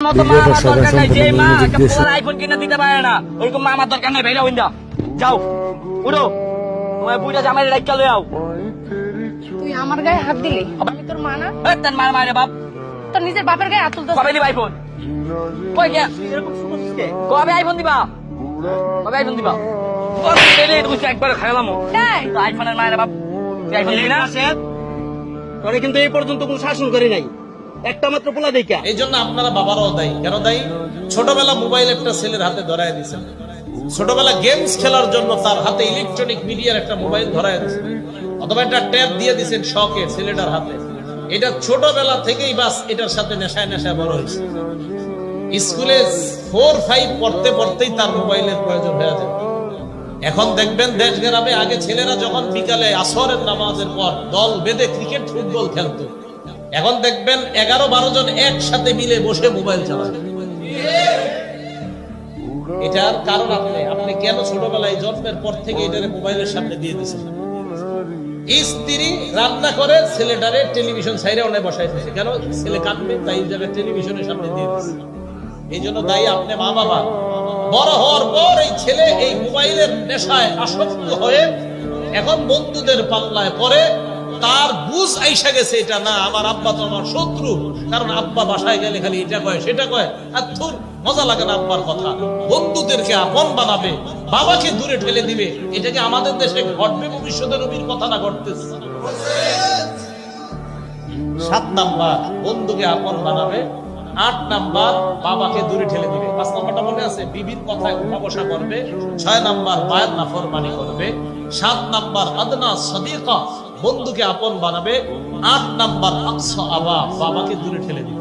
মতো মা আমার দরকার নাই, যে মা একটা পোলার আইফোন কিনে দিতে পারে না, ওরকম মা আমার দরকার নাই। ভাইরা হইন্দা যাও, উঠো, তোমার বুইটা জামাই রাইখা লই আও। তুই আমার গায়ে হাত দিলি, আমি তোর মা না? তার মার মারে বাপ, তোর নিজের বাপের গায়ে হাত তুলতে কবে দিবা আইফোন? কই গে এরকম শুনছিস কে? কবে আইফোন দিবা? কবে আইফোন দিবা? কবে দিলে তুই একবার খাইলামু। তাই তো আইফোনের মায়ের বাপ, তুই আইফোন দিবি না? তোরে কিন্তু এই পর্যন্ত কোনো শাসন করি নাই, একটা মাত্র পোলা দেখা। এই জন্য আপনারা বাবারাও দায়ী। কেন দায়ী? ছোটবেলা মোবাইল একটা ছেলের হাতে ধরায় দিয়েছেন, ছোটবেলা গেমস খেলার জন্য তার হাতে ইলেকট্রনিক মিডিয়ার একটা মোবাইল ধরায় দিয়েছেন, অথবা একটা ট্যাব দিয়ে দিয়েছেন শখে ছেলেটার হাতে। এটা ছোটবেলা থেকেই বাস এটার সাথে নেশায় নেশায় বড় হয়েছে। স্কুলে 4-5 পড়তে পড়তেই তার মোবাইলের প্রয়োজন হয়ে যায়। এখন দেখবেন দেশ গ্রামে আগে ছেলেরা যখন বিকালে আসরের নামাজের পর দল বেঁধে ক্রিকেট ফুটবল খেলতো, এখন দেখবেন 11-12 জন একসাথে মিলে বসে মোবাইল চালায়। এটার কারণ আপনি কেন ছোটবেলায় জন্মের পর থেকে এটারে মোবাইলের সামনে দিয়ে দিয়েছেন? স্ত্রী রান্না করে ছেলেটারে টেলিভিশন সাইডে অনেক বসাই দিয়েছে, কেন? ছেলে কাঁদবে, তাই জায়গায় টেলিভিশনের সামনে দিয়ে দিয়েছে। এই জন্য দায়ী আপনি মা বাবা। বড় হওয়ার পর এই ছেলে এই মোবাইলের নেশায় আসক্ত হয়ে এখন বন্ধুদের পাল্লায় পড়ে। তার বুঝ আইসা গেছে এটা না, আমার আব্বা তো আমার শত্রু, কারণ আব্বা বাসায় গেলে খালি এটা কয় সেটা কয়, আর তোর মজা লাগে না আব্বার কথা। বন্ধুদেরকে আপন বানাবে, বাবাকে দূরে ঠেলে দিবে। এটাকে আমাদের দেশে ঘটবে? ভবিষ্যতে নবীর কথা না ঘটতেছে? 7 নাম্বার বন্ধুকে আপন বানাবে, 8 নাম্বার বাবাকে দূরে ঠেলে দিবে। 5 নাম্বারটা মনে আছে? বিবির কথায় উঠা বসা করবে। 6 নাম্বার মায়ের নাফরমানি করবে। 7 নাম্বার আদনা সাদিকা, বন্ধুকে আপন বানাবে। 8 নাম্বার আকসা আবা, বাবাকে দূরে ঠেলে দিবে।